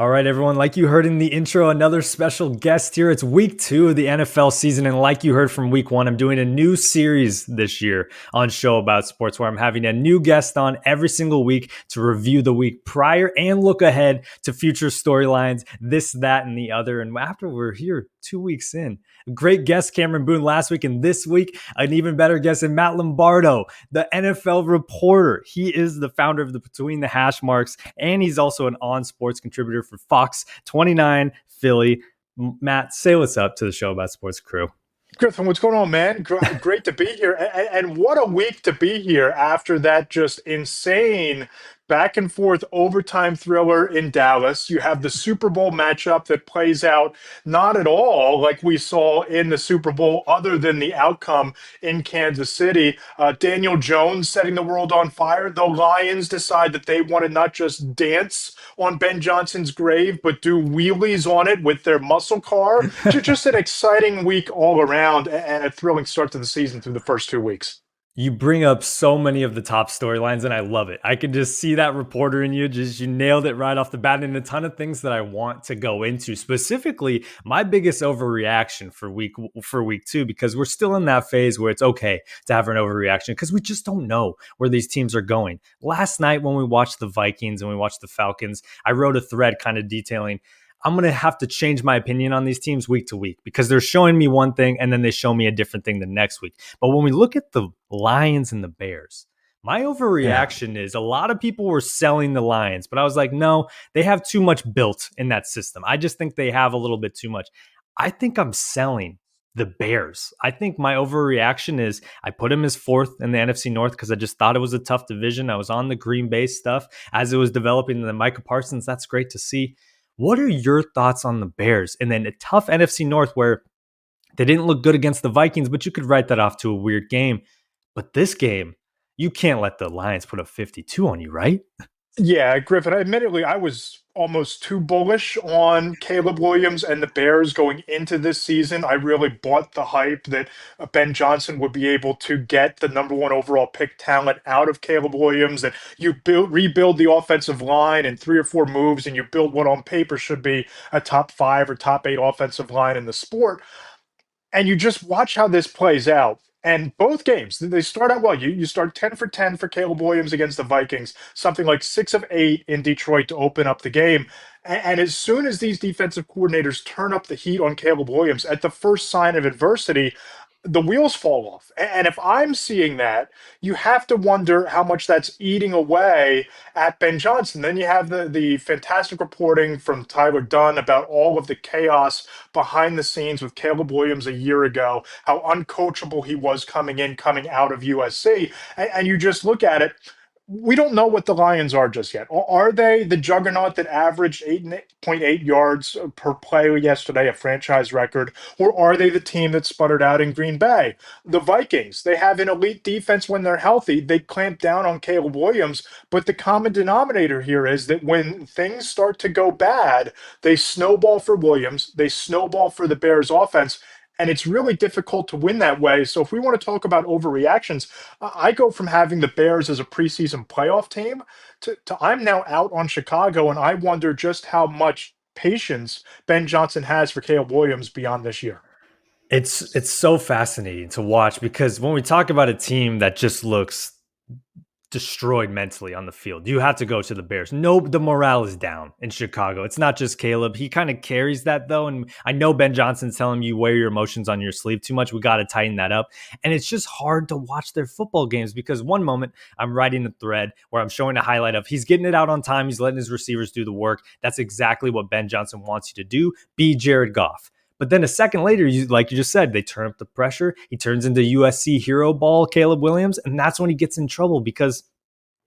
All right, everyone. Like you heard in the intro, another special guest here. It's week 2 of the NFL season. And like you heard from week 1, I'm doing a new series this year on Show About Sports where I'm having a new guest on every single week to review the week prior and look ahead to future storylines, this, that, and the other. And after we're here 2 weeks in, a great guest, Cameron Boone, last week. And this week, an even better guest in Matt Lombardo, the NFL reporter. He is the founder of the Between the Hashmarks, and he's also an on-sports contributor for Fox 29 Philly. Matt, say what's up to the Show About Sports crew. Griffin, what's going on, man? Great to be here. And what a week to be here after that just insane back and forth overtime thriller in Dallas. You have the Super Bowl matchup that plays out not at all like we saw in the Super Bowl, other than the outcome in Kansas City. Daniel Jones setting the world on fire. The Lions decide that they want to not just dance on Ben Johnson's grave, but do wheelies on it with their muscle car. Just an exciting week all around and a thrilling start to the season through the first 2 weeks. You bring up so many of the top storylines, and I love it. I can just see that reporter in you. You nailed it right off the bat, and a ton of things that I want to go into. Specifically, my biggest overreaction for week 2, because we're still in that phase where it's okay to have an overreaction because we just don't know where these teams are going. Last night when we watched the Vikings and we watched the Falcons, I wrote a thread kind of detailing I'm going to have to change my opinion on these teams week to week because they're showing me one thing and then they show me a different thing the next week. But when we look at the Lions and the Bears, my overreaction is a lot of people were selling the Lions, but I was like, no, they have too much built in that system. I just think they have a little bit too much. I think I'm selling the Bears. I think my overreaction is I put them as 4th in the NFC North because I just thought it was a tough division. I was on the Green Bay stuff as it was developing the Micah Parsons. That's great to see. What are your thoughts on the Bears? And then a tough NFC North where they didn't look good against the Vikings, but you could write that off to a weird game. But this game, you can't let the Lions put up 52 on you, right? Yeah, Griffin, admittedly, I was almost too bullish on Caleb Williams and the Bears going into this season. I really bought the hype that Ben Johnson would be able to get the #1 overall pick talent out of Caleb Williams, that you rebuild the offensive line in 3 or 4 moves, and you build what on paper should be a top 5 or top 8 offensive line in the sport. And you just watch how this plays out. And both games, they start out well. You start 10 for 10 for Caleb Williams against the Vikings, something like 6 of 8 in Detroit to open up the game. And as soon as these defensive coordinators turn up the heat on Caleb Williams at the first sign of adversity, the wheels fall off. And if I'm seeing that, you have to wonder how much that's eating away at Ben Johnson. Then you have the fantastic reporting from Tyler Dunn about all of the chaos behind the scenes with Caleb Williams a year ago, how uncoachable he was coming out of USC. And you just look at it. We don't know what the Lions are just yet. Are they the juggernaut that averaged 8.8 yards per play yesterday, a franchise record? Or are they the team that sputtered out in Green Bay? The Vikings, they have an elite defense when they're healthy. They clamp down on Caleb Williams. But the common denominator here is that when things start to go bad, they snowball for Williams, they snowball for the Bears offense. And it's really difficult to win that way. So if we want to talk about overreactions, I go from having the Bears as a preseason playoff team to I'm now out on Chicago, and I wonder just how much patience Ben Johnson has for Caleb Williams beyond this year. It's so fascinating to watch because when we talk about a team that just looks destroyed mentally on the field, you have to go to the Bears. No, the morale is down in Chicago. It's not just Caleb. He kind of carries that though. And I know Ben Johnson's telling you wear your emotions on your sleeve too much. We got to tighten that up. And it's just hard to watch their football games because one moment I'm writing a thread where I'm showing a highlight of he's getting it out on time. He's letting his receivers do the work. That's exactly what Ben Johnson wants you to do. Be Jared Goff. But then a second later, like you just said, they turn up the pressure. He turns into USC hero ball, Caleb Williams. And that's when he gets in trouble because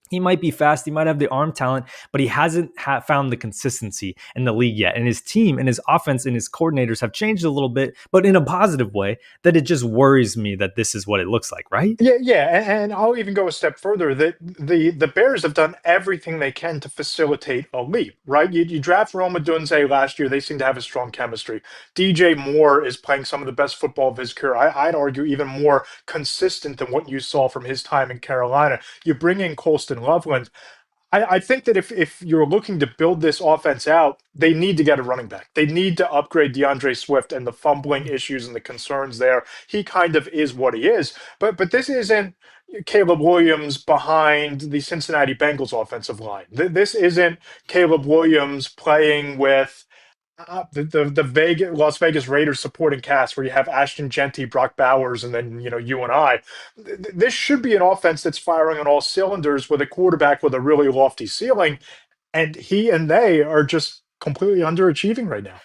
he might be fast, he might have the arm talent, but he hasn't found the consistency in the league yet. And his team and his offense and his coordinators have changed a little bit, but in a positive way that it just worries me that this is what it looks like, right? Yeah, and I'll even go a step further that the Bears have done everything they can to facilitate a leap, right? You draft Roma Dunze last year; they seem to have a strong chemistry. DJ Moore is playing some of the best football of his career. I'd argue even more consistent than what you saw from his time in Carolina. You bring in Colston Loveland. I think that if you're looking to build this offense out, they need to get a running back. They need to upgrade DeAndre Swift and the fumbling issues and the concerns there. He kind of is what he is. But this isn't Caleb Williams behind the Cincinnati Bengals offensive line. This isn't Caleb Williams playing with the Vegas, Las Vegas Raiders supporting cast where you have Ashton Genty, Brock Bowers, and then you and I. This should be an offense that's firing on all cylinders with a quarterback with a really lofty ceiling, and he and they are just completely underachieving right now.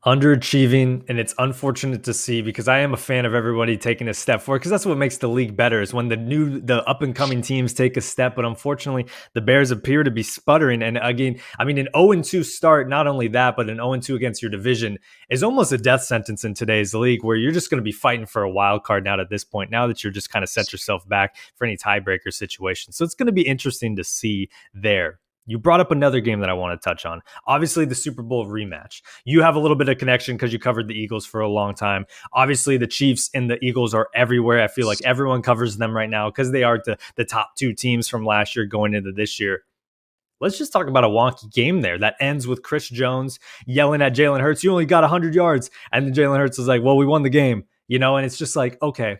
Underachieving, and it's unfortunate to see because I am a fan of everybody taking a step forward because that's what makes the league better is when the up and coming teams take a step. But unfortunately, the Bears appear to be sputtering. And again, I mean, an 0-2 start, not only that, but an 0-2 against your division is almost a death sentence in today's league where you're just going to be fighting for a wild card now at this point, now that you're just kind of set yourself back for any tiebreaker situation. So it's going to be interesting to see there. You brought up another game that I want to touch on. Obviously, the Super Bowl rematch. You have a little bit of connection because you covered the Eagles for a long time. Obviously, the Chiefs and the Eagles are everywhere. I feel like everyone covers them right now because they are the top two teams from last year going into this year. Let's just talk about a wonky game there that ends with Chris Jones yelling at Jalen Hurts, "You only got 100 yards." And then Jalen Hurts is like, "Well, we won the game." And it's just like, okay,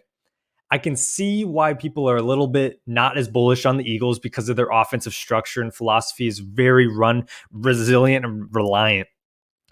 I can see why people are a little bit not as bullish on the Eagles because of their offensive structure and philosophy is very run resilient and reliant.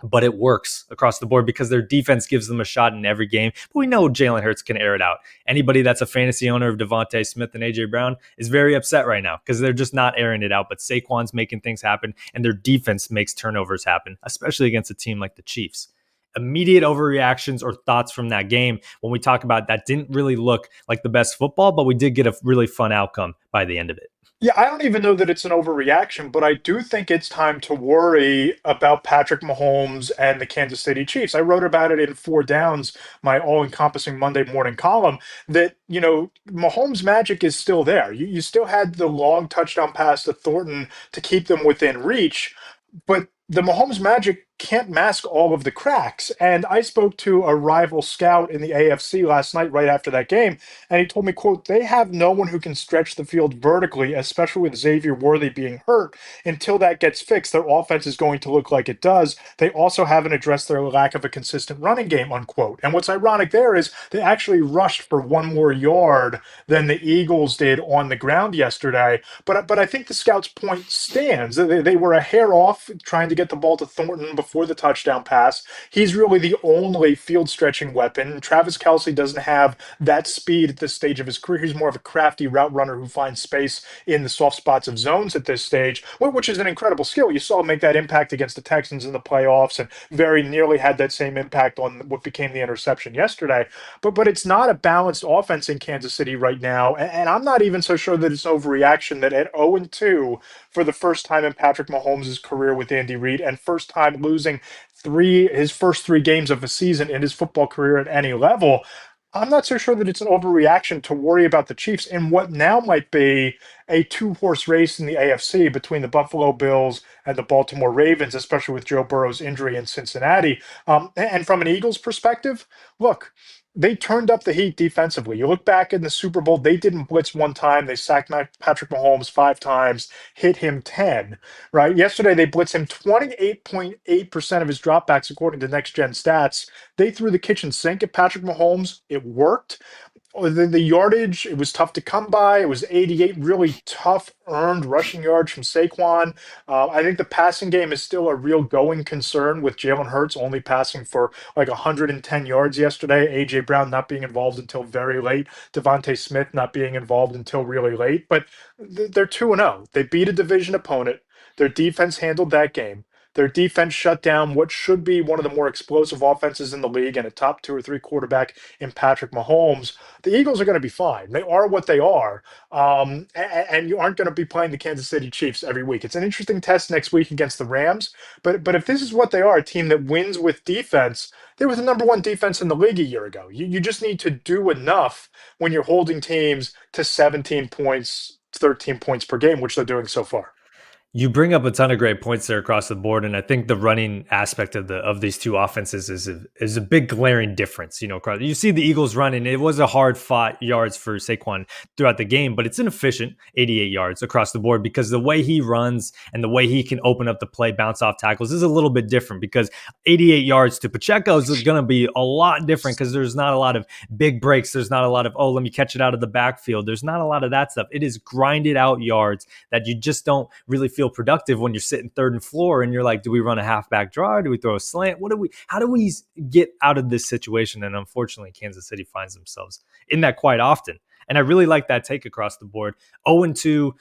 But it works across the board because their defense gives them a shot in every game. But we know Jalen Hurts can air it out. Anybody that's a fantasy owner of Devontae Smith and AJ Brown is very upset right now because they're just not airing it out. But Saquon's making things happen, and their defense makes turnovers happen, especially against a team like the Chiefs. Immediate overreactions or thoughts from that game when we talk about that didn't really look like the best football, but we did get a really fun outcome by the end of it. Yeah, I don't even know that it's an overreaction, but I do think it's time to worry about Patrick Mahomes and the Kansas City Chiefs. I wrote about it in Four Downs, my all-encompassing Monday morning column, that, Mahomes' magic is still there. You still had the long touchdown pass to Thornton to keep them within reach, but the Mahomes magic can't mask all of the cracks. And I spoke to a rival scout in the AFC last night right after that game, and he told me, quote, they have no one who can stretch the field vertically, especially with Xavier Worthy being hurt. Until that gets fixed, their offense is going to look like it does. They also haven't addressed their lack of a consistent running game, unquote. And what's ironic there is they actually rushed for one more yard than the Eagles did on the ground yesterday. But I think the scout's point stands. They were a hair off trying to get the ball to Thornton before the touchdown pass. He's really the only field stretching weapon. Travis Kelce doesn't have that speed at this stage of his career. He's more of a crafty route runner who finds space in the soft spots of zones at this stage, which is an incredible skill. You saw him make that impact against the Texans in the playoffs and very nearly had that same impact on what became the interception yesterday. But it's not a balanced offense in Kansas City right now. And I'm not even so sure that it's an overreaction that at 0-2 for the first time in Patrick Mahomes' career with Andy Reid and first time losing his first three games of a season in his football career at any level. I'm not so sure that it's an overreaction to worry about the Chiefs in what now might be a two-horse race in the AFC between the Buffalo Bills and the Baltimore Ravens, especially with Joe Burrow's injury in Cincinnati. And from an Eagles perspective, look, they turned up the heat defensively. You look back in the Super Bowl, they didn't blitz one time. They sacked Patrick Mahomes 5 times, hit him 10, right? Yesterday, they blitzed him 28.8% of his dropbacks, according to Next Gen Stats. They threw the kitchen sink at Patrick Mahomes. It worked. The yardage, it was tough to come by. It was 88 really tough earned rushing yards from Saquon. I think the passing game is still a real going concern with Jalen Hurts only passing for like 110 yards yesterday. A.J. Brown not being involved until very late. Devontae Smith not being involved until really late. But they're 2-0. They beat a division opponent. Their defense handled that game. Their defense shut down what should be one of the more explosive offenses in the league and a top 2 or 3 quarterback in Patrick Mahomes. The Eagles are going to be fine. They are what they are. And you aren't going to be playing the Kansas City Chiefs every week. It's an interesting test next week against the Rams. But if this is what they are, a team that wins with defense, they were the number one defense in the league a year ago. You just need to do enough when you're holding teams to 17 points, 13 points per game, which they're doing so far. You bring up a ton of great points there across the board, and I think the running aspect of these two offenses is a big glaring difference. You see the Eagles running; it was a hard fought yards for Saquon throughout the game, but it's an efficient 88 yards across the board because the way he runs and the way he can open up the play, bounce off tackles is a little bit different. Because 88 yards to Pacheco is going to be a lot different because there's not a lot of big breaks. There's not a lot of let me catch it out of the backfield. There's not a lot of that stuff. It is grinded out yards that you just don't really feel productive when you're sitting third and floor and you're like, do we run a halfback draw? Do we throw a slant? How do we get out of this situation? And unfortunately, Kansas City finds themselves in that quite often. And I really like that take across the board. 0-2,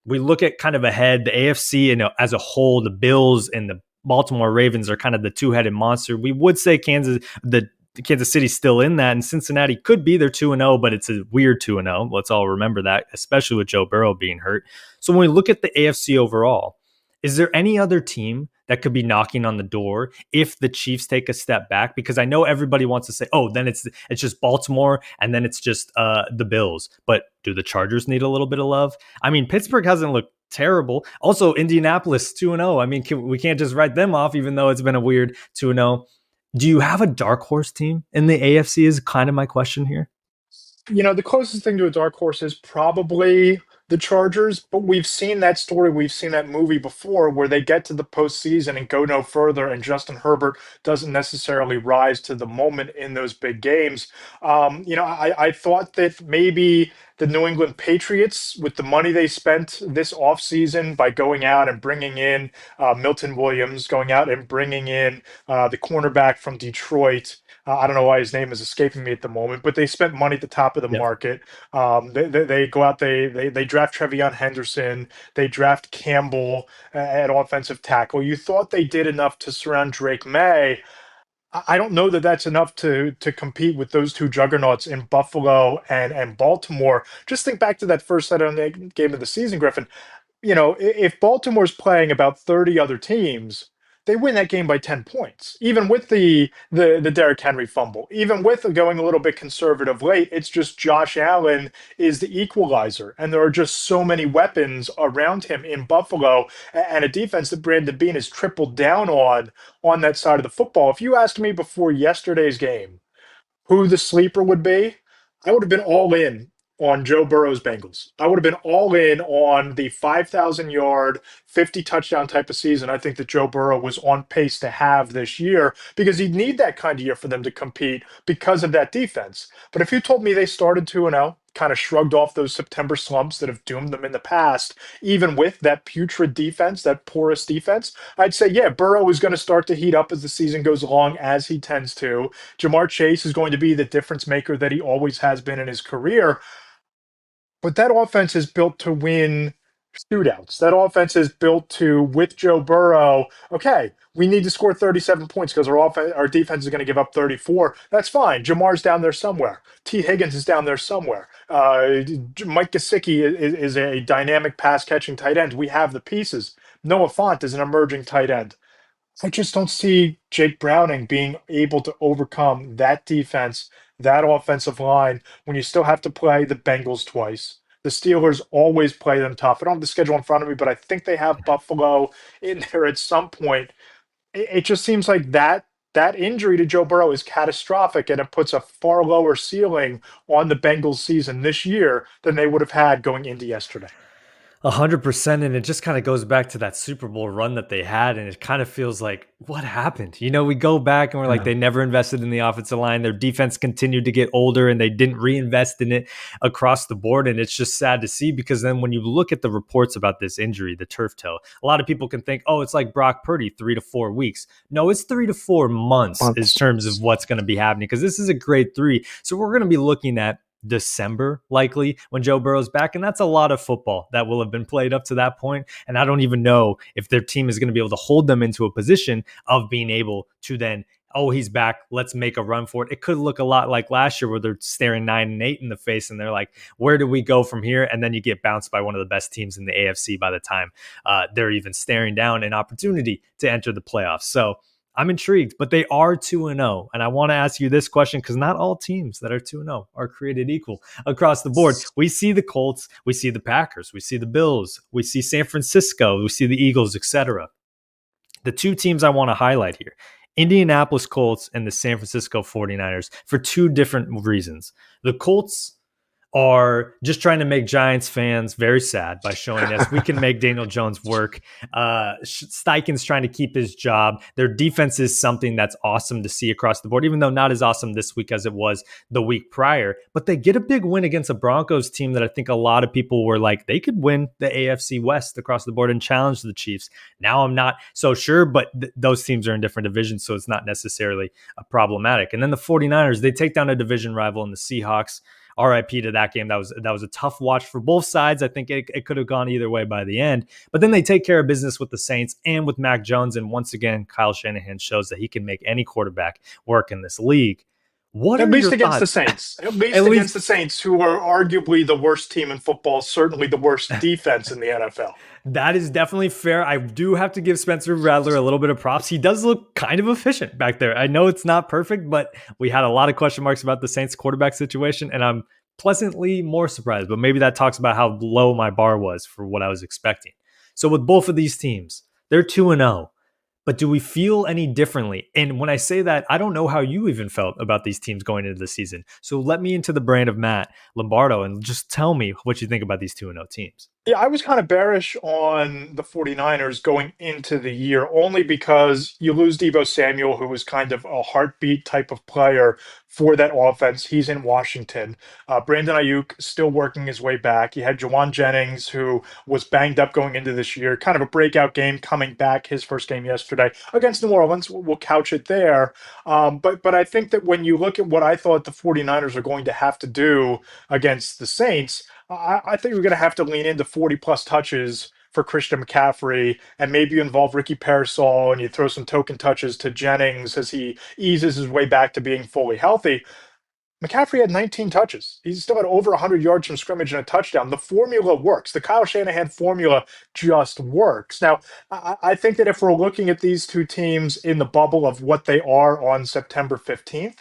we look at kind of ahead, the AFC and as a whole, the Bills and the Baltimore Ravens are kind of the two-headed monster. We would say the Kansas City's still in that, and Cincinnati could be their 2-0, but it's a weird 2-0. Let's all remember that, especially with Joe Burrow being hurt. So when we look at the AFC overall, is there any other team that could be knocking on the door if the Chiefs take a step back? Because I know everybody wants to say, oh, then it's just Baltimore and then it's just the Bills. But do the Chargers need a little bit of love? I mean, Pittsburgh hasn't looked terrible. Also, Indianapolis 2-0. I mean, we can't just write them off, even though it's been a weird 2-0. Do you have a dark horse team in the AFC is kind of my question here. The closest thing to a dark horse is probably the Chargers, but we've seen that story, we've seen that movie before where they get to the postseason and go no further, and Justin Herbert doesn't necessarily rise to the moment in those big games. I thought that maybe the New England Patriots, with the money they spent this offseason by going out and bringing in Milton Williams, going out and bringing in the cornerback from Detroit. I don't know why his name is escaping me at the moment, but they spent money at the top of the Yep. market. They go out, they draft Trevion Henderson, they draft Campbell at offensive tackle. You thought they did enough to surround Drake May. I don't know that that's enough to compete with those two juggernauts in Buffalo and Baltimore. Just think back to that first set on the game of the season, Griffin. If Baltimore's playing about 30 other teams, they win that game by 10 points. Even with the Derrick Henry fumble, even with going a little bit conservative late, it's just Josh Allen is the equalizer. And there are just so many weapons around him in Buffalo and a defense that Brandon Beane has tripled down on that side of the football. If you asked me before yesterday's game, who the sleeper would be, I would have been all in on Joe Burrow's Bengals. I would have been all in on the 5,000 yard, 50 touchdown type of season I think that Joe Burrow was on pace to have this year because he'd need that kind of year for them to compete because of that defense. But if you told me they started 2-0, kind of shrugged off those September slumps that have doomed them in the past, even with that putrid defense, that porous defense, I'd say, yeah, Burrow is going to start to heat up as the season goes along, as he tends to. Jamar Chase is going to be the difference maker that he always has been in his career. But that offense is built to win shootouts. That offense is built to, with Joe Burrow, okay, we need to score 37 points because our defense is going to give up 34. That's fine. Jamar's down there somewhere. T. Higgins is down there somewhere. Mike Gesicki is a dynamic pass catching tight end. We have the pieces. Noah Fant is an emerging tight end. I just don't see Jake Browning being able to overcome that defense, that offensive line, when you still have to play the Bengals twice. The Steelers always play them tough. I don't have the schedule in front of me, but I think they have Buffalo in there at some point. It just seems like that injury to Joe Burrow is catastrophic, and it puts a far lower ceiling on the Bengals season this year than they would have had going into yesterday. 100%. And it just kind of goes back to that Super Bowl run that they had. And it kind of feels like, what happened? We go back and we're like, Yeah. they never invested in the offensive line. Their defense continued to get older and they didn't reinvest in it across the board. And it's just sad to see because then when you look at the reports about this injury, the turf toe, a lot of people can think, oh, it's like Brock Purdy, 3 to 4 weeks. No, it's 3 to 4 months in Months. terms of what's going to be happening because this is a grade 3. So we're going to be looking at December likely when Joe Burrow's back. And that's a lot of football that will have been played up to that point. And I don't even know if their team is going to be able to hold them into a position of being able to then, oh, he's back, let's make a run for it. It could look a lot like last year where they're staring 9-8 in the face and they're like, where do we go from here? And then you get bounced by one of the best teams in the AFC by the time they're even staring down an opportunity to enter the playoffs. So I'm intrigued, but they are 2-0. And I want to ask you this question because not all teams that are 2-0 are created equal across the board. We see the Colts, we see the Packers, we see the Bills, we see San Francisco, we see the Eagles, etc. The two teams I want to highlight here, Indianapolis Colts and the San Francisco 49ers, for two different reasons. The Colts are just trying to make Giants fans very sad by showing us we can make Daniel Jones work. Steichen's trying to keep his job. Their defense is something that's awesome to see across the board, even though not as awesome this week as it was the week prior. But they get a big win against a Broncos team that I think a lot of people were like, they could win the AFC West across the board and challenge the Chiefs. Now I'm not so sure, but those teams are in different divisions, so it's not necessarily problematic. And then the 49ers, they take down a division rival in the Seahawks. RIP to that game. That was a tough watch for both sides. I think it could have gone either way by the end. But then they take care of business with the Saints and with Mac Jones. And once again, Kyle Shanahan shows that he can make any quarterback work in this league. What At are least your against the thoughts? Saints. At least against the Saints, who are arguably the worst team in football, certainly the worst defense in the NFL. That is definitely fair. I do have to give Spencer Rattler a little bit of props. He does look kind of efficient back there. I know it's not perfect, but we had a lot of question marks about the Saints quarterback situation, and I'm pleasantly more surprised. But maybe that talks about how low my bar was for what I was expecting. So with both of these teams, they're 2-0. But do we feel any differently? And when I say that, I don't know how you even felt about these teams going into the season. So let me into the brain of Matt Lombardo and just tell me what you think about these 2-0 teams. Yeah, I was kind of bearish on the 49ers going into the year only because you lose Deebo Samuel, who was kind of a heartbeat type of player for that offense. He's in Washington. Brandon Ayuk still working his way back. You had Jawan Jennings, who was banged up going into this year. Kind of a breakout game coming back, his first game yesterday against New Orleans. We'll couch it there. But I think that when you look at what I thought the 49ers are going to have to do against the Saints, I think we're going to have to lean into 40 plus touches for Christian McCaffrey, and maybe you involve Ricky Parasol and you throw some token touches to Jennings as he eases his way back to being fully healthy. McCaffrey had 19 touches. He's still had over 100 yards from scrimmage and a touchdown. The formula works. The Kyle Shanahan formula just works. Now, I think that if we're looking at these two teams in the bubble of what they are on September 15th,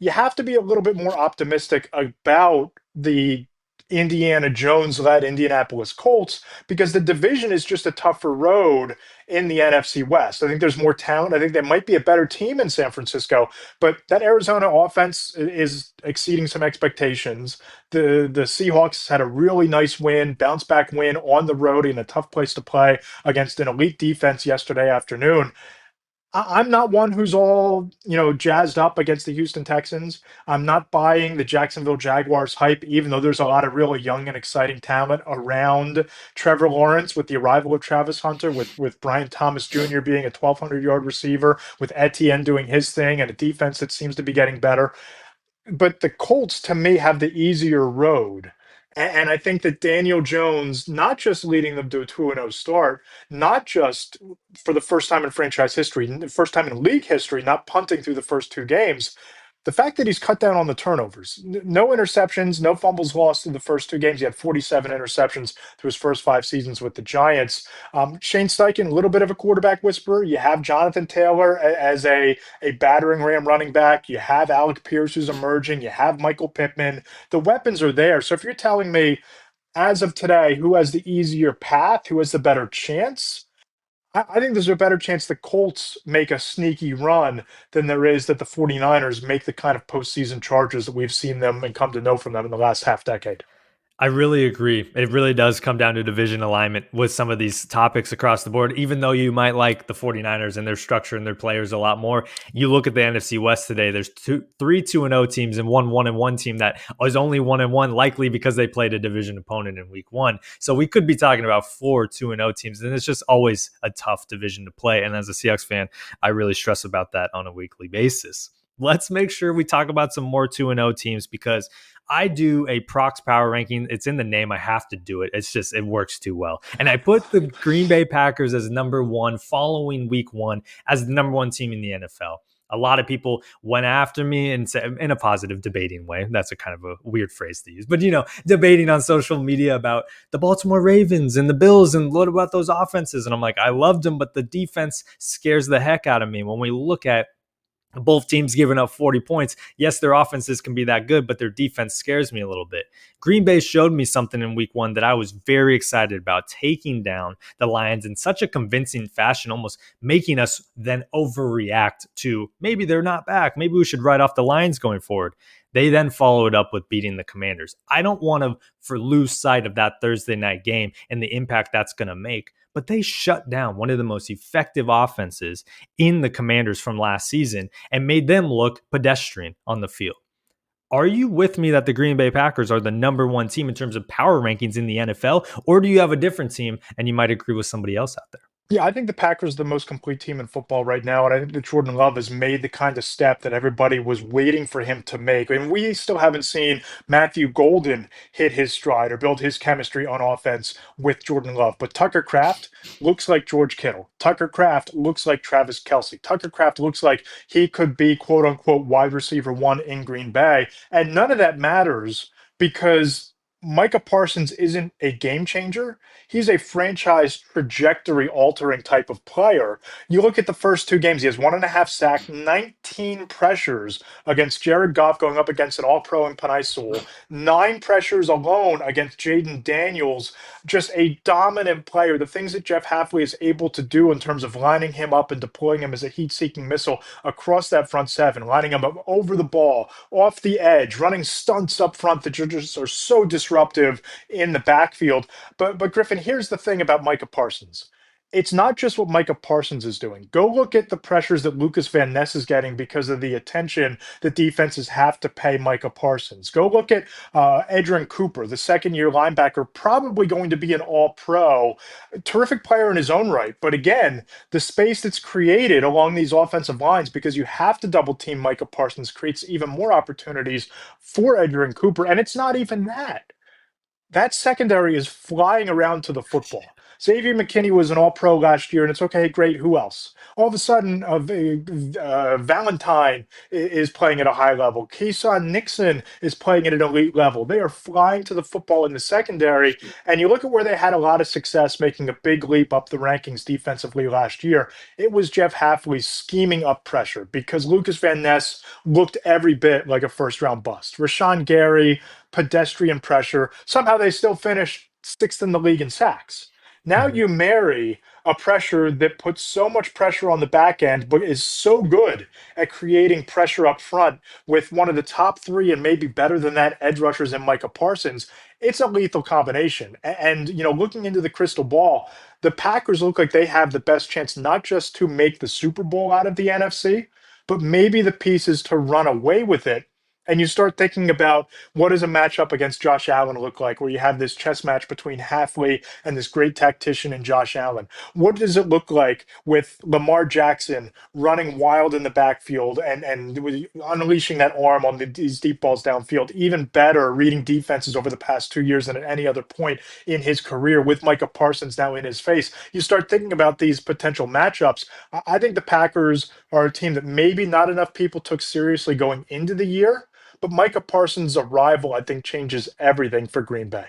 you have to be a little bit more optimistic about the Indiana Jones-led Indianapolis Colts because the division is just a tougher road in the NFC West. I think there's more talent. I think they might be a better team in San Francisco, but that Arizona offense is exceeding some expectations. The Seahawks had a really nice win, bounce back win on the road in a tough place to play against an elite defense yesterday afternoon. I'm not one who's all, jazzed up against the Houston Texans. I'm not buying the Jacksonville Jaguars hype, even though there's a lot of really young and exciting talent around Trevor Lawrence with the arrival of Travis Hunter, with Brian Thomas Jr. being a 1,200-yard receiver, with Etienne doing his thing, and a defense that seems to be getting better. But the Colts, to me, have the easier road. And I think that Daniel Jones, not just leading them to a 2-0 start, not just for the first time in franchise history, the first time in league history, not punting through the first two games, the fact that he's cut down on the turnovers, no interceptions, no fumbles lost in the first two games. He had 47 interceptions through his first 5 seasons with the Giants. Shane Steichen, a little bit of a quarterback whisperer. You have Jonathan Taylor as a battering ram running back. You have Alec Pierce who's emerging. You have Michael Pittman. The weapons are there. So if you're telling me, as of today, who has the easier path, who has the better chance, I think there's a better chance the Colts make a sneaky run than there is that the 49ers make the kind of postseason charges that we've seen them and come to know from them in the last half decade. I really agree. It really does come down to division alignment with some of these topics across the board. Even though you might like the 49ers and their structure and their players a lot more, you look at the NFC West today, there's three 2-0 teams and one 1-1 team that is only 1-1, likely because they played a division opponent in week one. So we could be talking about 4 2-0 teams, and it's just always a tough division to play. And as a Seahawks fan, I really stress about that on a weekly basis. Let's make sure we talk about some more 2-0 teams because I do a Prox Power ranking. It's in the name. I have to do it. It's just, it works too well. And I put the Green Bay Packers as number one following week one as the number one team in the NFL. A lot of people went after me and said, in a positive debating way. That's a kind of a weird phrase to use, but debating on social media about the Baltimore Ravens and the Bills and what about those offenses. And I'm like, I loved them, but the defense scares the heck out of me. When we look at both teams giving up 40 points. Yes, their offenses can be that good, but their defense scares me a little bit. Green Bay showed me something in week 1 that I was very excited about, taking down the Lions in such a convincing fashion, almost making us then overreact to maybe they're not back. Maybe we should write off the Lions going forward. They then followed up with beating the Commanders. I don't want to lose sight of that Thursday night game and the impact that's going to make, but they shut down one of the most effective offenses in the Commanders from last season and made them look pedestrian on the field. Are you with me that the Green Bay Packers are the number 1 team in terms of power rankings in the NFL, or do you have a different team and you might agree with somebody else out there? Yeah, I think the Packers are the most complete team in football right now, and I think that Jordan Love has made the kind of step that everybody was waiting for him to make. And we still haven't seen Matthew Golden hit his stride or build his chemistry on offense with Jordan Love. But Tucker Kraft looks like George Kittle. Tucker Kraft looks like Travis Kelce. Tucker Kraft looks like he could be quote unquote wide receiver 1 in Green Bay. And none of that matters because Micah Parsons isn't a game changer. He's a franchise trajectory altering type of player. You look at the first 2 games, he has 1.5 sacks, 19 pressures against Jared Goff going up against an all pro in Panay Sewell, 9 pressures alone against Jaden Daniels. Just a dominant player. The things that Jeff Hafley is able to do in terms of lining him up and deploying him as a heat seeking missile across that front 7, lining him up over the ball, off the edge, running stunts up front that just are so disruptive in the backfield. But Griffin, here's the thing about Micah Parsons. It's not just what Micah Parsons is doing. Go look at the pressures that Lucas Van Ness is getting because of the attention that defenses have to pay Micah Parsons. Go look at Edrin Cooper, the second-year linebacker, probably going to be an all-pro. Terrific player in his own right. But again, the space that's created along these offensive lines, because you have to double-team Micah Parsons, creates even more opportunities for Edrin Cooper. And it's not even that secondary is flying around to the football. Xavier McKinney was an all-pro last year, and it's okay, great. Who else? All of a sudden, Valentine is playing at a high level. Keyshawn Nixon is playing at an elite level. They are flying to the football in the secondary, and you look at where they had a lot of success making a big leap up the rankings defensively last year. It was Jeff Hafley scheming up pressure because Lucas Van Ness looked every bit like a first-round bust. Rashawn Gary, pedestrian pressure. Somehow they still finish 6th in the league in sacks. Now Mhm. you marry a pressure that puts so much pressure on the back end, but is so good at creating pressure up front with one of the top 3 and maybe better than that edge rushers in Micah Parsons. It's a lethal combination. And looking into the crystal ball, the Packers look like they have the best chance not just to make the Super Bowl out of the NFC, but maybe the pieces to run away with it. And you start thinking about what does a matchup against Josh Allen look like, where you have this chess match between Hafley and this great tactician in Josh Allen? What does it look like with Lamar Jackson running wild in the backfield and unleashing that arm on these deep balls downfield? Even better, reading defenses over the past 2 years than at any other point in his career with Micah Parsons now in his face. You start thinking about these potential matchups. I think the Packers are a team that maybe not enough people took seriously going into the year, but Micah Parsons' arrival, I think, changes everything for Green Bay.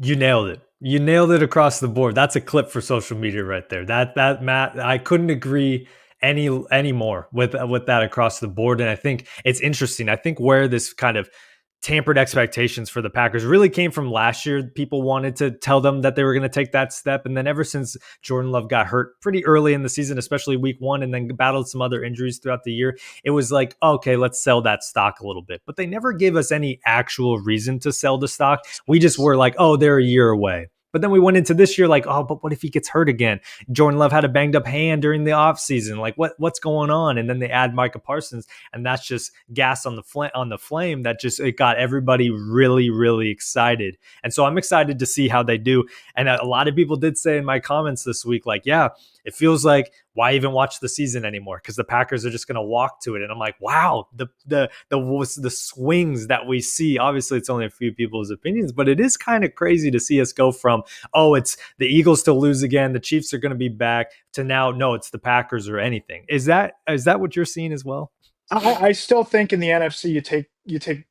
You nailed it. You nailed it across the board. That's a clip for social media right there. That Matt, I couldn't agree any more with that across the board. And I think it's interesting. I think where this kind of tampered expectations for the Packers really came from last year. People wanted to tell them that they were going to take that step. And then ever since Jordan Love got hurt pretty early in the season, especially week 1, and then battled some other injuries throughout the year, it was like, okay, let's sell that stock a little bit. But they never gave us any actual reason to sell the stock. We just were like, oh, they're a year away. But then we went into this year like, oh, but what if he gets hurt again? Jordan Love had a banged up hand during the offseason. Like, what's going on? And then they add Micah Parsons, and that's just gas on the flame that just it got everybody really, really excited. And so I'm excited to see how they do. And a lot of people did say in my comments this week, like, yeah, it feels like why even watch the season anymore? Because the Packers are just going to walk to it. And I'm like, wow, the swings that we see. Obviously, it's only a few people's opinions, but it is kind of crazy to see us go from, oh, it's the Eagles to lose again, the Chiefs are going to be back, to now, no, it's the Packers or anything. Is that what you're seeing as well? I still think in the NFC you take.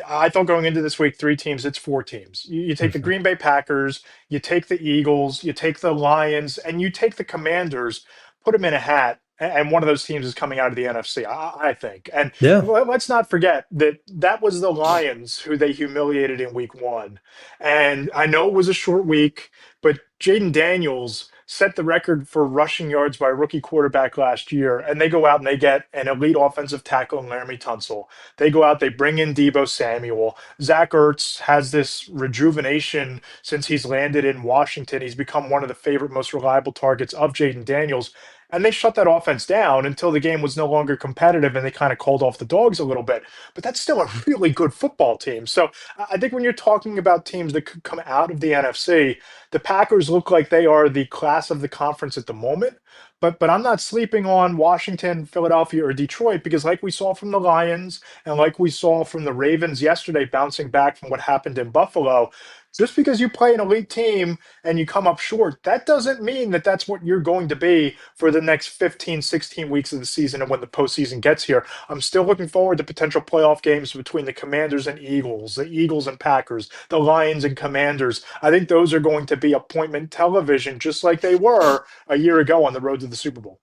I thought going into this week, three teams. It's four teams. You take the Green Bay Packers, you take the Eagles, you take the Lions, and you take the Commanders. Put them in a hat, and one of those teams is coming out of the NFC. I think. And Yeah. let's not forget that that was the Lions who they humiliated in Week 1. And I know it was a short week, but Jaden Daniels set the record for rushing yards by a rookie quarterback last year. And they go out and they get an elite offensive tackle in Laramie Tunsil. They go out, they bring in Debo Samuel. Zach Ertz has this rejuvenation since he's landed in Washington. He's become one of the favorite, most reliable targets of Jaden Daniels. And they shut that offense down until the game was no longer competitive and they kind of called off the dogs a little bit. But that's still a really good football team. So I think when you're talking about teams that could come out of the NFC, the Packers look like they are the class of the conference at the moment. But I'm not sleeping on Washington, Philadelphia, or Detroit because, like we saw from the Lions and like we saw from the Ravens yesterday, bouncing back from what happened in Buffalo, just because you play an elite team and you come up short, that doesn't mean that that's what you're going to be for the next 15, 16 weeks of the season and when the postseason gets here. I'm still looking forward to potential playoff games between the Commanders and Eagles, the Eagles and Packers, the Lions and Commanders. I think those are going to be appointment television, just like they were a year ago on the road to the Super Bowl.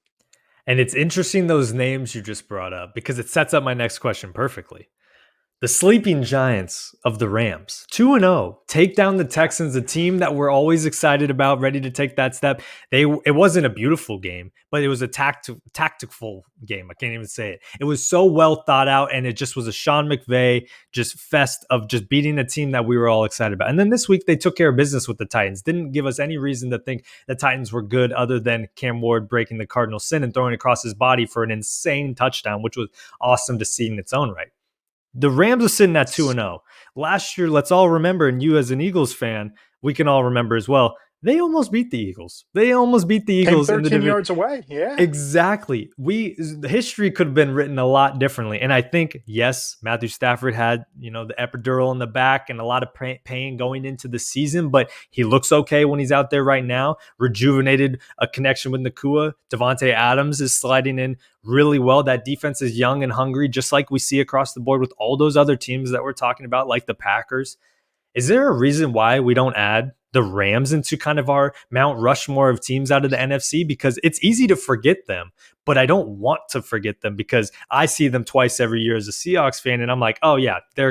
And it's interesting those names you just brought up because it sets up my next question perfectly. The sleeping giants of the Rams, 2-0, take down the Texans, a team that we're always excited about, ready to take that step. It wasn't a beautiful game, but it was a tactful game. I can't even say it. It was so well thought out, and it just was a Sean McVay just fest of just beating a team that we were all excited about. And then this week they took care of business with the Titans. Didn't give us any reason to think the Titans were good other than Cam Ward breaking the cardinal sin and throwing across his body for an insane touchdown, which was awesome to see in its own right. The Rams are sitting at 2-0. Last year, let's all remember, and you as an Eagles fan, we can all remember as well, they almost beat the Eagles. They almost beat the Came Eagles in the 13 division. yards away. Yeah. Exactly. The history could have been written a lot differently. And I think, yes, Matthew Stafford had, the epidural in the back and a lot of pain going into the season, but he looks okay when he's out there right now. Rejuvenated a connection with Nakua. Devontae Adams is sliding in really well. That defense is young and hungry, just like we see across the board with all those other teams that we're talking about, like the Packers. Is there a reason why we don't add the Rams into kind of our Mount Rushmore of teams out of the NFC? Because it's easy to forget them, but I don't want to forget them because I see them twice every year as a Seahawks fan, and I'm like, oh yeah, they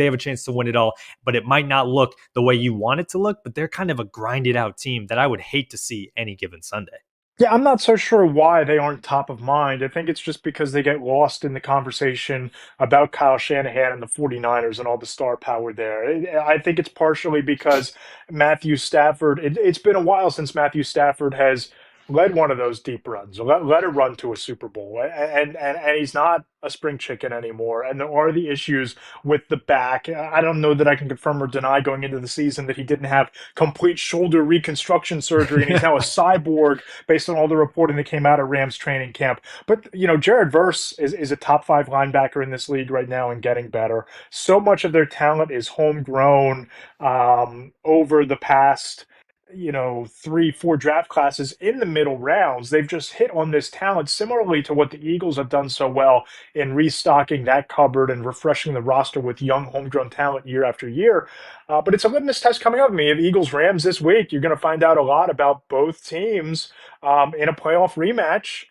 have a chance to win it all, but it might not look the way you want it to look, but they're kind of a grinded out team that I would hate to see any given Sunday. Yeah, I'm not so sure why they aren't top of mind. I think it's just because they get lost in the conversation about Kyle Shanahan and the 49ers and all the star power there. I think it's partially because Matthew Stafford, it's been a while since Matthew Stafford has led one of those deep runs, or led a run to a Super Bowl. And he's not a spring chicken anymore. And there are the issues with the back. I don't know that I can confirm or deny going into the season that he didn't have complete shoulder reconstruction surgery and he's now a cyborg based on all the reporting that came out of Rams training camp. But, Jared Verse is a top 5 linebacker in this league right now and getting better. So much of their talent is homegrown over the past 3, 4 draft classes in the middle rounds. They've just hit on this talent similarly to what the Eagles have done so well in restocking that cupboard and refreshing the roster with young homegrown talent year after year. But it's a litmus test coming up. I mean, Eagles Rams this week, you're going to find out a lot about both teams in a playoff rematch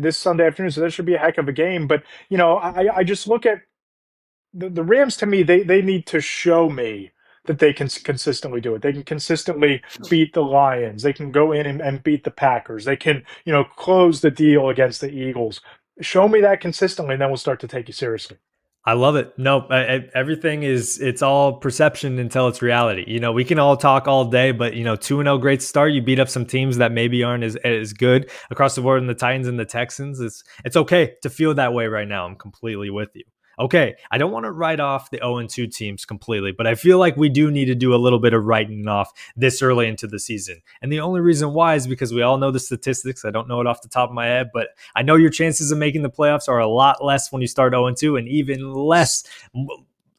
this Sunday afternoon. So that should be a heck of a game. But, I just look at the Rams to me, they need to show me that they can consistently do it. They can consistently beat the Lions. They can go in and beat the Packers. They can, close the deal against the Eagles. Show me that consistently, and then we'll start to take you seriously. I love it. No, everything it's all perception until it's reality. We can all talk all day, but 2-0 great start. You beat up some teams that maybe aren't as good across the board in the Titans and the Texans. It's okay to feel that way right now. I'm completely with you. Okay, I don't want to write off the 0-2 teams completely, but I feel like we do need to do a little bit of writing off this early into the season. And the only reason why is because we all know the statistics. I don't know it off the top of my head, but I know your chances of making the playoffs are a lot less when you start 0-2 and even less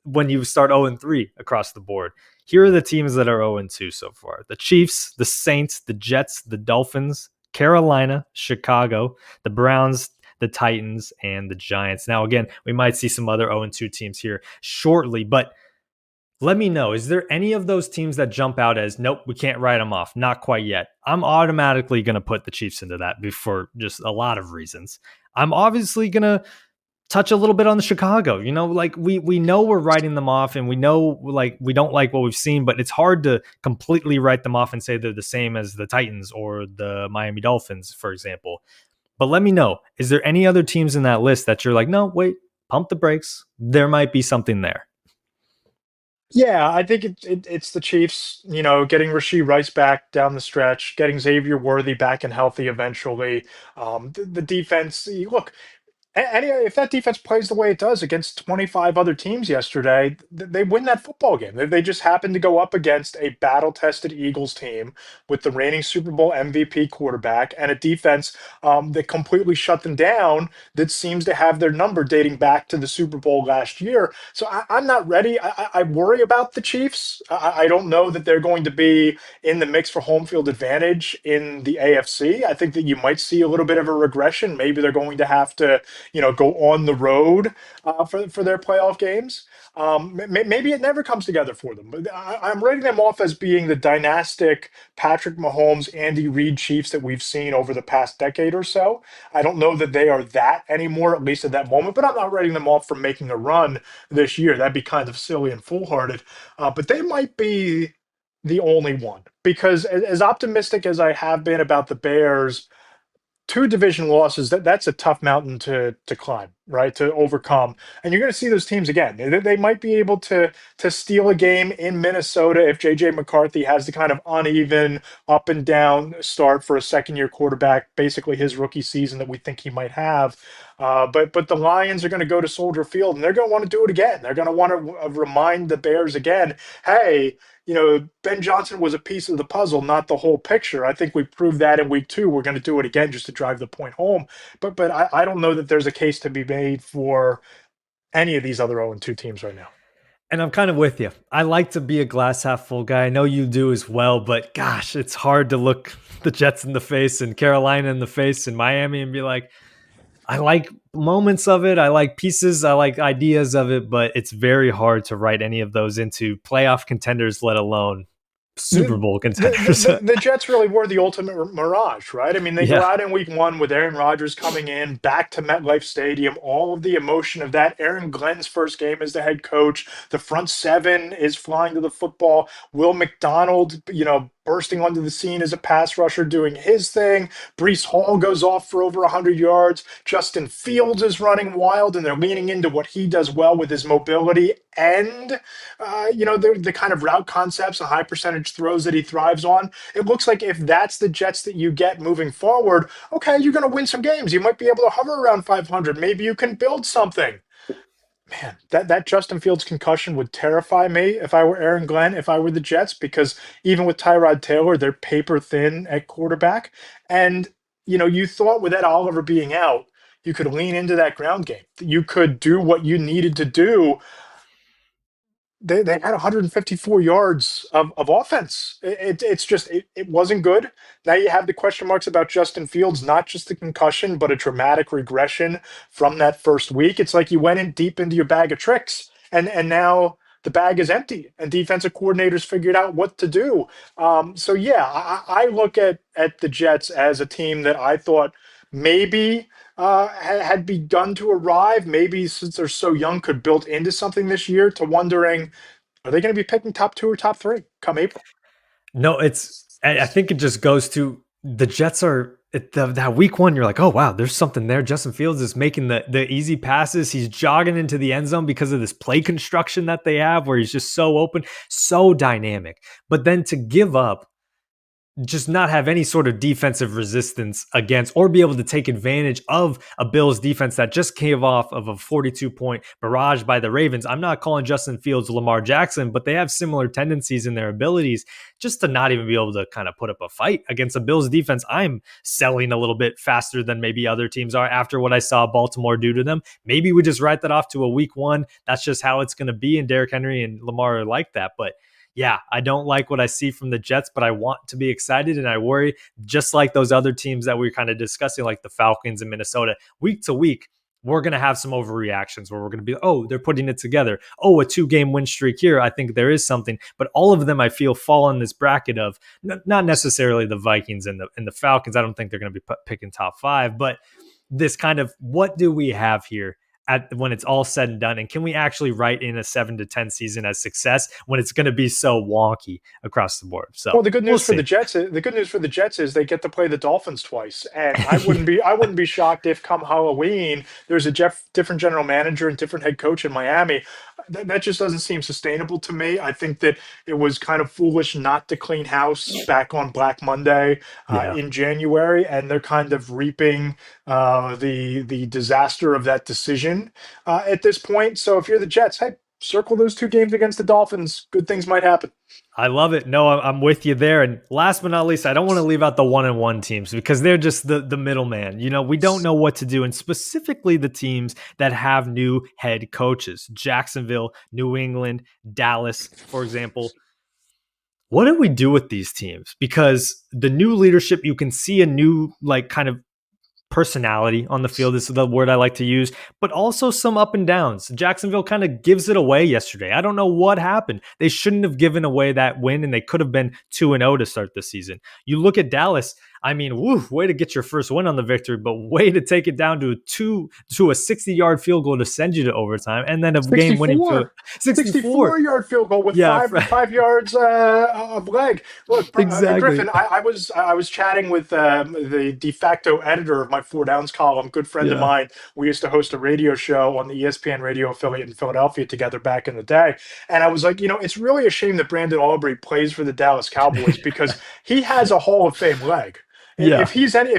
when you start 0-3 across the board. Here are the teams that are 0-2 so far: the Chiefs, the Saints, the Jets, the Dolphins, Carolina, Chicago, the Browns, the Titans, and the Giants. Now, again, we might see some other 0-2 teams here shortly, but let me know. Is there any of those teams that jump out as, nope, we can't write them off? Not quite yet. I'm automatically going to put the Chiefs into that for just a lot of reasons. I'm obviously going to touch a little bit on the Chicago. Like we know we're writing them off, and we know like we don't like what we've seen, but it's hard to completely write them off and say they're the same as the Titans or the Miami Dolphins, for example. But let me know, is there any other teams in that list that you're like, no, wait, pump the brakes. There might be something there. Yeah, I think it's the Chiefs, getting Rasheed Rice back down the stretch, getting Xavier Worthy back and healthy eventually. The defense, look, if that defense plays the way it does against 25 other teams yesterday, they win that football game. They just happened to go up against a battle-tested Eagles team with the reigning Super Bowl MVP quarterback and a defense that completely shut them down, that seems to have their number dating back to the Super Bowl last year. So I'm not ready. I worry about the Chiefs. I don't know that they're going to be in the mix for home field advantage in the AFC. I think that you might see a little bit of a regression. Maybe they're going to have to go on the road for their playoff games. Maybe it never comes together for them. But I'm rating them off as being the dynastic Patrick Mahomes, Andy Reid Chiefs that we've seen over the past decade or so. I don't know that they are that anymore, at least at that moment, but I'm not rating them off for making a run this year. That'd be kind of silly and foolhardy. But they might be the only one, because as optimistic as I have been about the Bears, two division losses, that's a tough mountain to climb, right, to overcome. And you're going to see those teams again. They might be able to steal a game in Minnesota if JJ McCarthy has the kind of uneven up and down start for a second year quarterback, basically his rookie season, that we think he might have. But the Lions are going to go to Soldier Field, and they're going to want to do it again. They're going to want to remind the Bears again, hey, Ben Johnson was a piece of the puzzle, not the whole picture. I think we proved that in week 2. We're going to do it again just to drive the point home. But I don't know that there's a case to be made for any of these other 0-2 teams right now. And I'm kind of with you. I like to be a glass half full guy. I know you do as well, but gosh, it's hard to look the Jets in the face and Carolina in the face and Miami and be like, I like moments of it. I like pieces. I like ideas of it, but it's very hard to write any of those into playoff contenders, let alone Super Bowl contenders. The Jets really were the ultimate mirage, right? I mean, they go Yeah. out in week 1 with Aaron Rodgers coming in back to MetLife Stadium, all of the emotion of that. Aaron Glenn's first game as the head coach. The front seven is flying to the football. Will McDonald, bursting onto the scene as a pass rusher, doing his thing. Breece Hall goes off for over 100 yards. Justin Fields is running wild, and they're leaning into what he does well with his mobility and, the kind of route concepts and high percentage throws that he thrives on. It looks like if that's the Jets that you get moving forward, okay, you're going to win some games. You might be able to hover around 500. Maybe you can build something. Man, that Justin Fields concussion would terrify me if I were Aaron Glenn, if I were the Jets, because even with Tyrod Taylor, they're paper thin at quarterback. And, you thought with Ed Oliver being out, you could lean into that ground game. You could do what you needed to do. They had 154 yards of offense. It's just, it wasn't good. Now you have the question marks about Justin Fields, not just the concussion, but a dramatic regression from that first week. It's like you went in deep into your bag of tricks, and now the bag is empty, and defensive coordinators figured out what to do. So yeah, I look at the Jets as a team that I thought maybe had begun to arrive, maybe since they're so young, could build into something this year, to wondering, are they going to be picking top 2 or top 3 come April? No, I think it just goes to the Jets are that week 1. You're like, oh wow, there's something there. Justin Fields is making the easy passes. He's jogging into the end zone because of this play construction that they have, where he's just so open, so dynamic. But then to give up just not have any sort of defensive resistance against or be able to take advantage of a Bills defense that just came off of a 42-point barrage by the Ravens. I'm not calling Justin Fields Lamar Jackson, but they have similar tendencies in their abilities just to not even be able to kind of put up a fight against a Bills defense. I'm selling a little bit faster than maybe other teams are after what I saw Baltimore do to them. Maybe we just write that off to a week one. That's just how it's going to be. And Derrick Henry and Lamar are like that. But yeah, I don't like what I see from the Jets, but I want to be excited. And I worry, just like those other teams that we are kind of discussing, like the Falcons and Minnesota, week to week, we're going to have some overreactions where we're going to be, oh, they're putting it together. Oh, a 2-game win streak here. I think there is something. But all of them, I feel, fall in this bracket of not necessarily the Vikings and the Falcons. I don't think they're going to be picking top 5, but this kind of what do we have here when it's all said and done, and can we actually write in a 7-10 season as success when it's going to be so wonky across the board? So Well, the good we'll news for see. the Jets, the good news for the Jets is they get to play the Dolphins twice, and I wouldn't be shocked if come Halloween there's a different general manager and different head coach in Miami. That just doesn't seem sustainable to me. I think that it was kind of foolish not to clean house back on Black Monday Yeah, in January, and they're kind of reaping the disaster of that decision at this point. So if you're the Jets, hey, circle those 2 games against the Dolphins. Good things might happen. I love it. No, I'm with you there. And last but not least, I don't want to leave out the 1-1 teams because they're just the middleman. We don't know what to do, and specifically the teams that have new head coaches: Jacksonville, New England, Dallas, for example. What do we do with these teams? Because the new leadership, you can see a new kind of personality on the field. This is the word I like to use, but also some up and downs. Jacksonville kind of gives it away yesterday. I don't know what happened. They shouldn't have given away that win, and they could have been 2-0 to start the season. You look at Dallas. I mean, way to get your first win on the victory, but way to take it down to a 60-yard field goal to send you to overtime, and then a game-winning field 64. 64-yard field goal with Yeah, five yards of leg. Look, exactly. Griffin, I was chatting with the de facto editor of my Four Downs column, good friend of Yeah. mine. We used to host a radio show on the ESPN radio affiliate in Philadelphia together back in the day, and I was like, it's really a shame that Brandon Aubrey plays for the Dallas Cowboys because he has a Hall of Fame leg. Yeah. If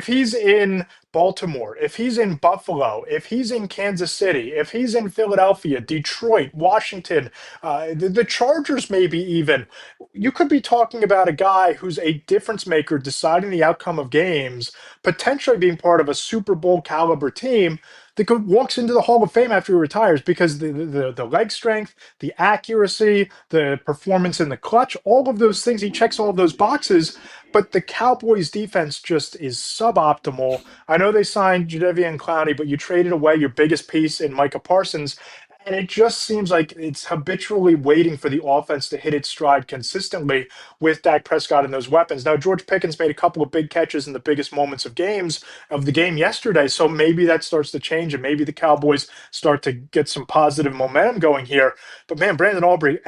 he's in Baltimore, if he's in Buffalo, if he's in Kansas City, if he's in Philadelphia, Detroit, Washington, the Chargers, maybe even, you could be talking about a guy who's a difference maker, deciding the outcome of games, potentially being part of a Super Bowl caliber team that walks into the Hall of Fame after he retires because the leg strength, the accuracy, the performance in the clutch, all of those things, he checks all of those boxes. But the Cowboys defense just is suboptimal. I know they signed Jadeveon Clowney, but you traded away your biggest piece in Micah Parsons. And it just seems like it's habitually waiting for the offense to hit its stride consistently with Dak Prescott and those weapons. Now, George Pickens made a couple of big catches in the biggest moments of the game yesterday. So maybe that starts to change and maybe the Cowboys start to get some positive momentum going here. But man, Brandon Aubrey,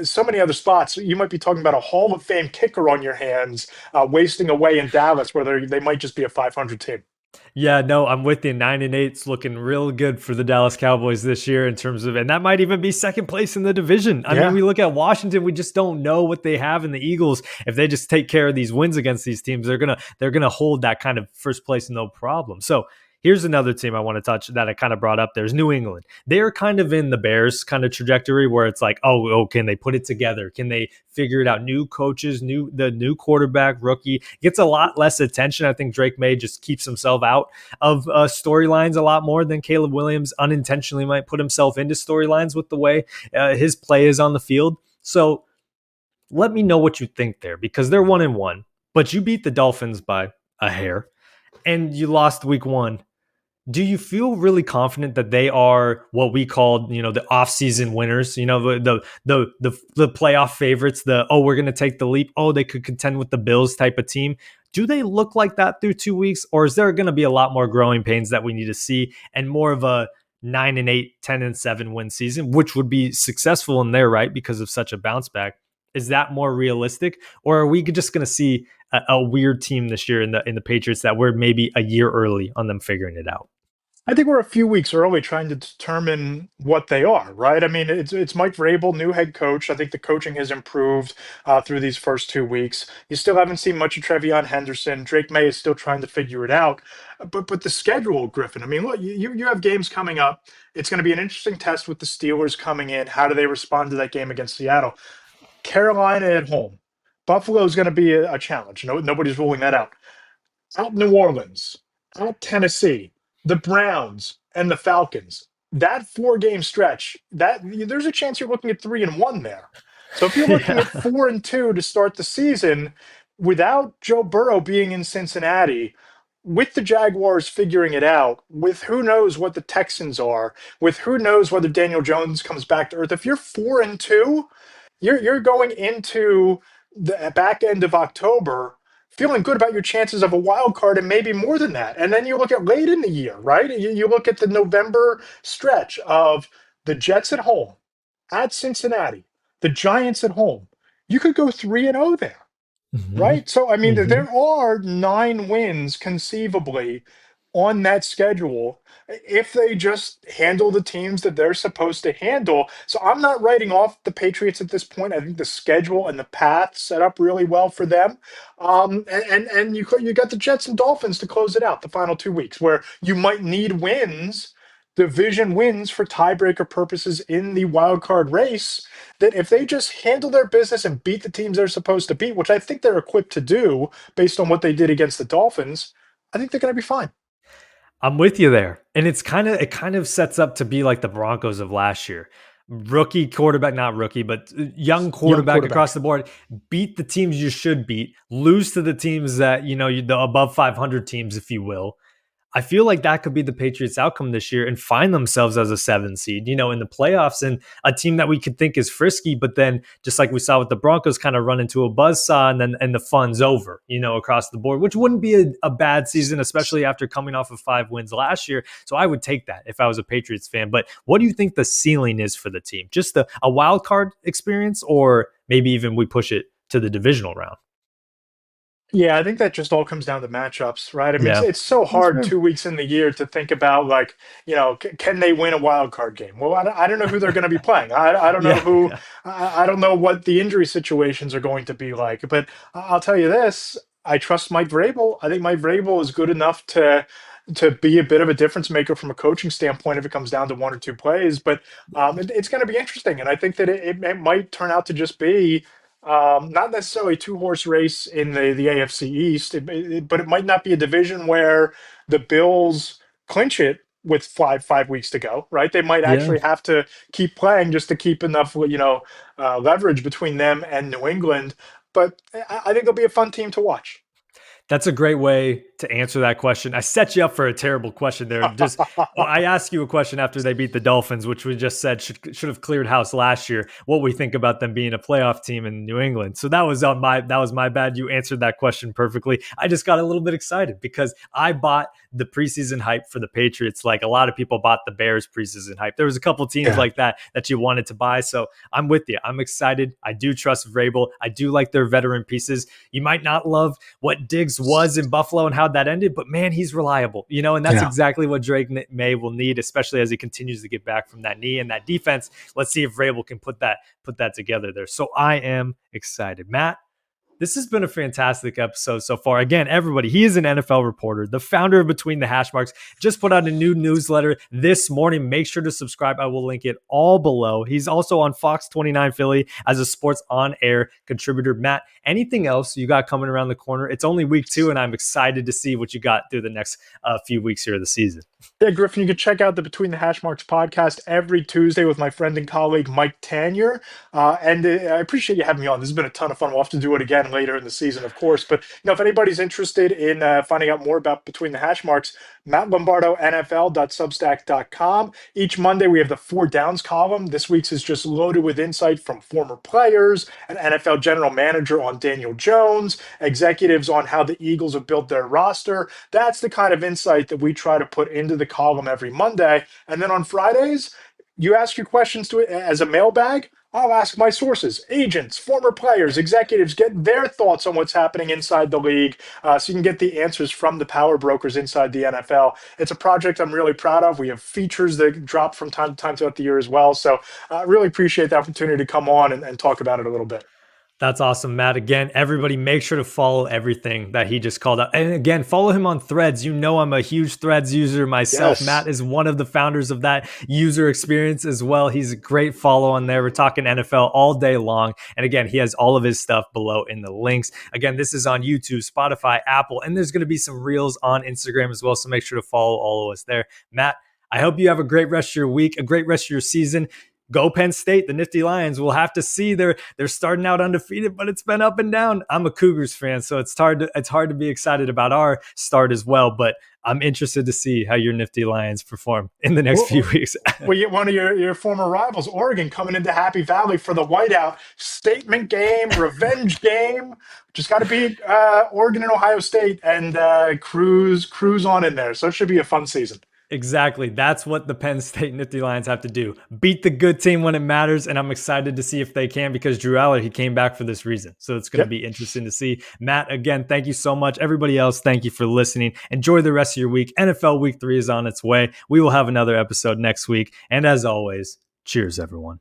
so many other spots, you might be talking about a Hall of Fame kicker on your hands, wasting away in Dallas where they might just be a 500 team. Yeah, no, I'm with you. 9-8's looking real good for the Dallas Cowboys this year in terms of, and that might even be second place in the division. I mean, Yeah. we look at Washington, we just don't know what they have in the Eagles. If they just take care of these wins against these teams, they're gonna hold that kind of first place no problem. So here's another team I want to touch that I kind of brought up. There's New England. They're kind of in the Bears kind of trajectory where it's like, oh, can they put it together? Can they figure it out? New coaches, the new quarterback, rookie gets a lot less attention. I think Drake May just keeps himself out of storylines a lot more than Caleb Williams unintentionally might put himself into storylines with the way his play is on the field. So let me know what you think there because they're 1-1, but you beat the Dolphins by a hair and you lost week one. Do you feel really confident that they are what we called, the off-season winners? The playoff favorites. We're going to take the leap. Oh, they could contend with the Bills type of team. Do they look like that through 2 weeks, or is there going to be a lot more growing pains that we need to see and more of a 9-8, 10-7 win season, which would be successful in their right because of such a bounce back? Is that more realistic, or are we just going to see a weird team this year in the Patriots that we're maybe a year early on them figuring it out? I think we're a few weeks early trying to determine what they are, right? I mean, it's Mike Vrabel, new head coach. I think the coaching has improved through these first 2 weeks. You still haven't seen much of Trevion Henderson. Drake May is still trying to figure it out. But the schedule, Griffin. I mean, look, you have games coming up. It's going to be an interesting test with the Steelers coming in. How do they respond to that game against Seattle? Carolina at home. Buffalo is going to be a challenge. No, nobody's ruling that out. At New Orleans, at Tennessee, the Browns, and the Falcons. That 4 game stretch, that there's a chance you're looking at 3-1 there. So if you're looking at Yeah. 4-2 to start the season without Joe Burrow being in Cincinnati, with the Jaguars figuring it out, with who knows what the Texans are, with who knows whether Daniel Jones comes back to earth, if you're 4-2, you're going into the back end of October feeling good about your chances of a wild card and maybe more than that. And then you look at late in the year, right? You look at the November stretch of the Jets at home, at Cincinnati, the Giants at home. You could go 3-0 there, Hmm. right? So, I mean, Hmm. there are 9 wins conceivably on that schedule if they just handle the teams that they're supposed to handle. So I'm not writing off the Patriots at this point. I think the schedule and the path set up really well for them. And you got the Jets and Dolphins to close it out the final 2 weeks, where you might need wins, division wins for tiebreaker purposes in the wild card race. That if they just handle their business and beat the teams they're supposed to beat, which I think they're equipped to do based on what they did against the Dolphins, I think they're going to be fine. I'm with you there. And it kind of sets up to be like the Broncos of last year. Rookie quarterback, not rookie, but young Young quarterback across quarterback. the board, beat the teams you should beat, lose to the teams that, the above 500 teams, if you will. I feel like that could be the Patriots' outcome this year and find themselves as a 7 seed, in the playoffs, and a team that we could think is frisky, but then just like we saw with the Broncos, kind of run into a buzzsaw and the fun's over, across the board, which wouldn't be a bad season, especially after coming off of 5 wins last year. So I would take that if I was a Patriots fan. But what do you think the ceiling is for the team? Just a wild card experience, or maybe even we push it to the divisional round? Yeah, I think that just all comes down to matchups, right? I mean, Yeah, it's so that's hard fair. 2 weeks in the year to think about like, can they win a wild card game? Well, I don't know who they're going to be playing. I don't know Yeah, who, yeah. I don't know what the injury situations are going to be like. But I'll tell you this, I trust Mike Vrabel. I think Mike Vrabel is good enough to be a bit of a difference maker from a coaching standpoint if it comes down to 1 or 2 plays. But it's going to be interesting, and I think that it might turn out to just be not necessarily a 2 horse race in the AFC East, but it might not be a division where the Bills clinch it with five weeks to go, right? They might Yeah. actually have to keep playing just to keep enough, leverage between them and New England. But I think it'll be a fun team to watch. That's a great way to answer that question. I set you up for a terrible question there. Just I asked you a question after they beat the Dolphins, which we just said should have cleared house last year. What we think about them being a playoff team in New England. So that was my bad. You answered that question perfectly. I just got a little bit excited because I bought the preseason hype for the Patriots, like a lot of people bought the Bears preseason hype. There was a couple teams Yeah. like that you wanted to buy. So I'm with you. I'm excited. I do trust Vrabel. I do like their veteran pieces. You might not love what Diggs was in Buffalo and how that ended, but man, he's reliable, and that's Yeah. exactly what Drake May will need, especially as he continues to get back from that knee and that defense. Let's see if Vrabel can put that together there. So I am excited. Matt, this has been a fantastic episode so far. Again, everybody, he is an NFL reporter, the founder of Between the Hashmarks. Just put out a new newsletter this morning. Make sure to subscribe. I will link it all below. He's also on Fox 29 Philly as a sports on air contributor. Matt, anything else you got coming around the corner? It's only week 2, and I'm excited to see what you got through the next few weeks here of the season. Yeah, Griffin, you can check out the Between the Hashmarks podcast every Tuesday with my friend and colleague Mike Tanier. And I appreciate you having me on. This has been a ton of fun. We'll have to do it again later in the season, of course. But if anybody's interested in finding out more about Between the Hashmarks, Matt Lombardo, NFL.substack.com. Each Monday, we have the Four Downs column. This week's is just loaded with insight from former players, an NFL general manager on Daniel Jones, executives on how the Eagles have built their roster. That's the kind of insight that we try to put into the column every Monday. And then on Fridays, you ask your questions to it as a mailbag. I'll ask my sources, agents, former players, executives, get their thoughts on what's happening inside the league, so you can get the answers from the power brokers inside the NFL. It's a project I'm really proud of. We have features that drop from time to time throughout the year as well. So I really appreciate the opportunity to come on and talk about it a little bit. That's awesome, Matt. Again, everybody make sure to follow everything that he just called out. And again, follow him on Threads. You know, I'm a huge Threads user myself. Matt Yes. is one of the founders of that user experience as well. He's a great follow on there. We're talking NFL all day long. And again, he has all of his stuff below in the links. Again, this is on YouTube, Spotify, Apple, and there's going to be some reels on Instagram as well. So make sure to follow all of us there. Matt, I hope you have a great rest of your week, a great rest of your season. Go Penn State, the Nifty Lions. We'll have to see. They're starting out undefeated, but it's been up and down. I'm a Cougars fan, so it's hard to be excited about our start as well. But I'm interested to see how your Nifty Lions perform in the next few Well, weeks. well, you get one of your former rivals, Oregon, coming into Happy Valley for the whiteout statement game, revenge game. Just got to beat Oregon and Ohio State and cruise on in there. So it should be a fun season. Exactly. That's what the Penn State Nifty Lions have to do. Beat the good team when it matters. And I'm excited to see if they can, because Drew Aller, he came back for this reason. So it's going to Yep. be interesting to see. Matt, again, thank you so much. Everybody else, thank you for listening. Enjoy the rest of your week. NFL Week 3 is on its way. We will have another episode next week. And as always, cheers, everyone.